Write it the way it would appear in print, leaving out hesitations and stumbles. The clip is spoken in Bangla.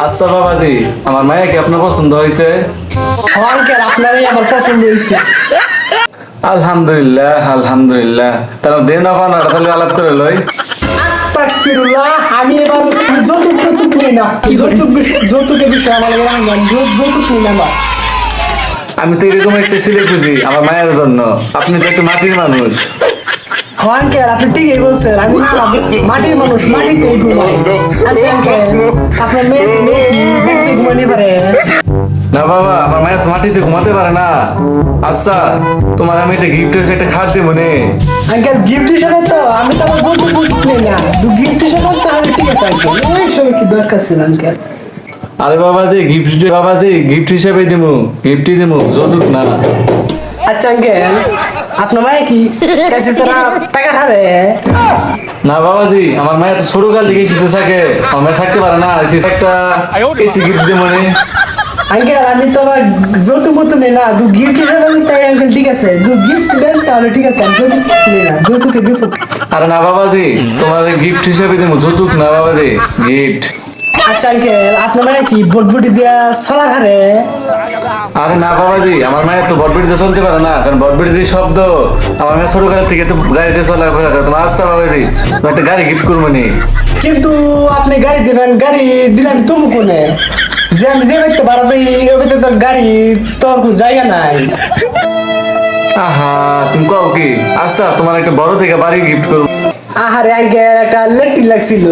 আচ্ছা বাবাজি, আমার মায়া কি আপনার পছন্দ হয়েছে? আঙ্কেল আপনারই আমার পছন্দ হয়েছে। আলহামদুলিল্লাহ আলহামদুলিল্লাহ। তাহলে দেন না তাহলে আলাপ করে লই। আস্তাগফিরুল্লাহ, আমি এবার যৌতুক টৌতুক নেই না, যৌতুকের বিষয়ে আমার যৌতুক নেই না আমার। আমি তো এরকম একটা ছেলে খুঁজি আমার মায়ের জন্য। আপনি তো একটা মাটির মানুষ। আঙ্কেল আপনি ঠিকই বলছেন, আমি মাটির মানুষ, মাটিতেই ঘুমাই। আচ্ছা আঙ্কেল, আপনার মেয়ে ঘুমানি পারে? না বাবা, আমার মায়ের তো মাটিতে ঘুমাতে পারে না। আচ্ছা, তোমার আমি একটা গিফট একটা খাট দেবো নে। আঙ্কেল গিফট হিসাবে তো আমি তো আমার যৌতুক নেই না, গিফট হিসাবে তাহলে ঠিক আছে আঙ্কেল। ওই সময় কি দরকার ছিল আঙ্কেল? আরে বাবাজি গিফট হিসেবে দিমু, গিফটই দিমু, যৌতুক না। আচ্ছা আঙ্কেল, আপনার মায়ে কি কাছে তারা টাকা হারে? না বাবাজি, আমার মায়ের তো ছোট কাল থেকে শীতে থাকে, আমার মায়ের থাকতে পারে না। একটা এসি গিফট দেবো নে। আঙ্কেল আমি তো আবার যৌতুক মতো নেই না, গিফট হিসাবে তাই আঙ্কেল ঠিক আছে, গিফট দেন তাহলে ঠিক আছে, আমি যৌতুক নেই না, যৌতুকের বিপদ। আরে না বাবাজি, তোমার গিফট হিসেবে দিমু, যৌতুক না বাবাজি, গিফট। আচ্ছা আঙ্কেল আপনার মানে কি বটবটি দিয়া সলা হারে? আরে না বাবাজি, আমার মায়ের তো বটবিটিতে চলতে পারে না, কারণ বটবিটি যে শব্দ, আমার মায়ের ছোট কালের থেকে তো গাড়িতে চলাফেরা করে। তোমার আচ্ছা বাবাজি, তোমার একটা গাড়ি গিফট করবো নি। কিন্তু আপনি গাড়ি দিবেন, গাড়ি দিলেন তুমি কোনে? যে আমি যে ব্যক্তি ভাড়া দিই ওই ব্যক্তি তো গাড়ি তোর কোনো জায়গা নাই। আহা, তুমি কও কি? আচ্ছা, তোমার একটা বড় থেকে বাড়ি গিফট করবো। আহারে আঙ্কেল একটা লেট্রিন লাগছিল।